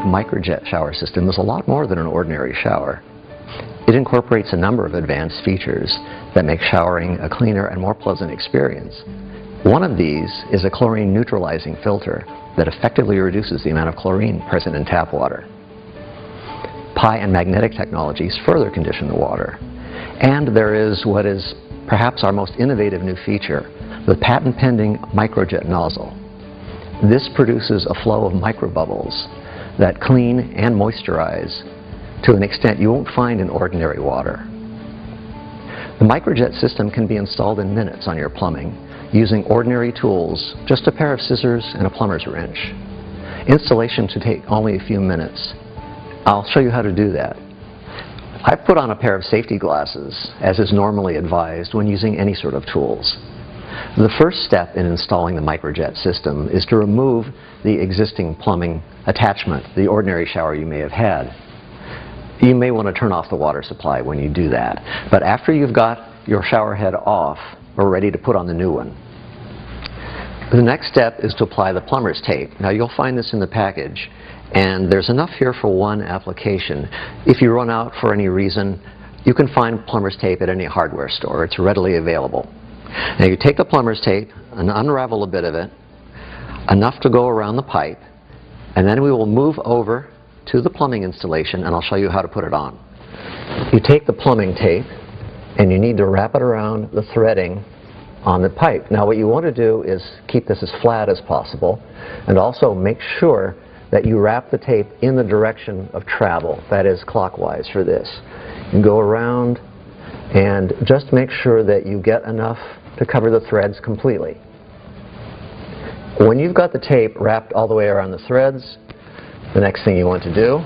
Microjet shower system is a lot more than an ordinary shower. It incorporates a number of advanced features that make showering a cleaner and more pleasant experience. One of these is a chlorine neutralizing filter that effectively reduces the amount of chlorine present in tap water. Pi and magnetic technologies further condition the water. And there is what is perhaps our most innovative new feature, the patent-pending Microjet nozzle. This produces a flow of microbubbles that clean and moisturize to an extent you won't find in ordinary water. The Microjet system can be installed in minutes on your plumbing using ordinary tools, just a pair of scissors and a plumber's wrench. Installation should take only a few minutes. I'll show you how to do that. I've put on a pair of safety glasses, as is normally advised when using any sort of tools. The first step in installing the Microjet system is to remove the existing plumbing attachment, the ordinary shower you may have had. You may want to turn off the water supply when you do that. But after you've got your shower head off, we're ready to put on the new one. The next step is to apply the plumber's tape. Now you'll find this in the package, and there's enough here for one application. If you run out for any reason, you can find plumber's tape at any hardware store. It's readily available. Now you take the plumber's tape and unravel a bit of it, enough to go around the pipe, and then we will move over to the plumbing installation and I'll show you how to put it on. You take the plumbing tape and you need to wrap it around the threading on the pipe. Now what you want to do is keep this as flat as possible and also make sure that you wrap the tape in the direction of travel, that is clockwise for this. You go around and just make sure that you get enough to cover the threads completely. When you've got the tape wrapped all the way around the threads, the next thing you want to do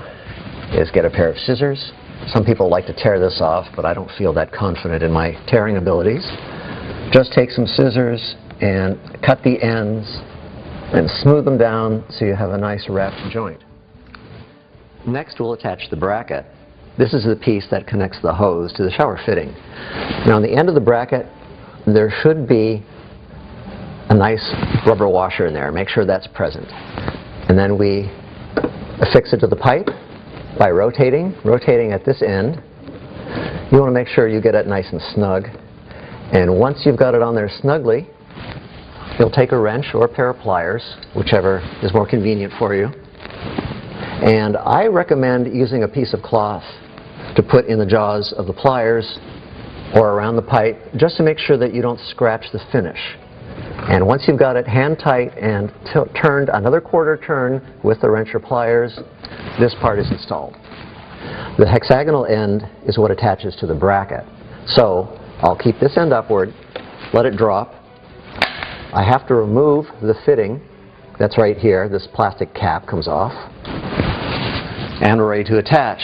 is get a pair of scissors. Some people like to tear this off, but I don't feel that confident in my tearing abilities. Just take some scissors and cut the ends and smooth them down so you have a nice wrapped joint. Next we'll attach the bracket. This is the piece that connects the hose to the shower fitting. Now on the end of the bracket there should be a nice rubber washer in there. Make sure that's present. And then we affix it to the pipe by rotating at this end. You want to make sure you get it nice and snug. And once you've got it on there snugly, you'll take a wrench or a pair of pliers, whichever is more convenient for you. And I recommend using a piece of cloth to put in the jaws of the pliers or around the pipe, just to make sure that you don't scratch the finish. And once you've got it hand tight and turned another quarter turn with the wrench or pliers, this part is installed. The hexagonal end is what attaches to the bracket. So I'll keep this end upward, let it drop. I have to remove the fitting. That's right here. This plastic cap comes off. And we're ready to attach.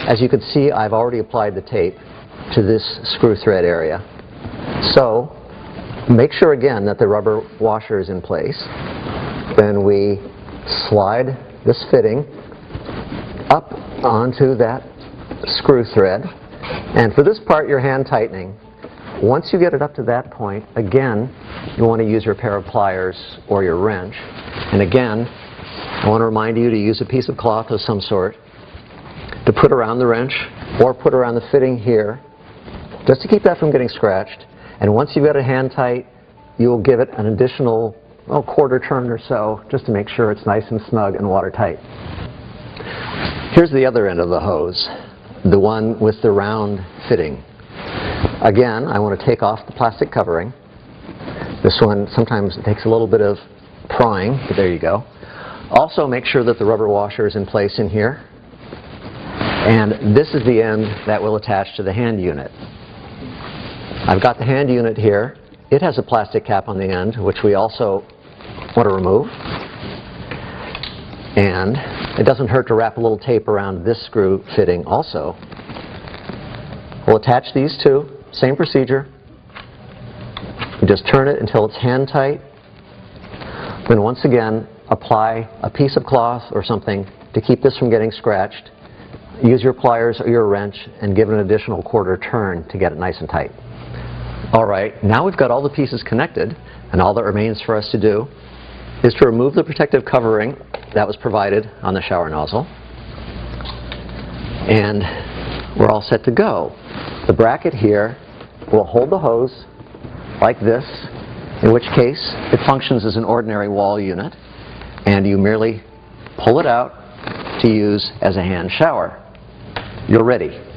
As you can see, I've already applied the tape to this screw thread area. So make sure again that the rubber washer is in place. Then we slide this fitting up onto that screw thread. And for this part, you're hand tightening. Once you get it up to that point, again, you want to use your pair of pliers or your wrench. And again, I want to remind you to use a piece of cloth of some sort to put around the wrench or put around the fitting here, just to keep that from getting scratched. And once you've got it hand tight, you'll give it an additional quarter turn or so, just to make sure it's nice and snug and watertight. Here's the other end of the hose, the one with the round fitting. Again, I want to take off the plastic covering. This one, sometimes it takes a little bit of prying, but there you go. Also make sure that the rubber washer is in place in here. And this is the end that will attach to the hand unit. I've got the hand unit here. It has a plastic cap on the end, which we also want to remove. And it doesn't hurt to wrap a little tape around this screw fitting also. We'll attach these two, same procedure. You just turn it until it's hand tight. Then once again, apply a piece of cloth or something to keep this from getting scratched. Use your pliers or your wrench and give it an additional quarter turn to get it nice and tight. Alright, now we've got all the pieces connected, and all that remains for us to do is to remove the protective covering that was provided on the shower nozzle. And we're all set to go. The bracket here will hold the hose like this, in which case it functions as an ordinary wall unit, and you merely pull it out to use as a hand shower. You're ready.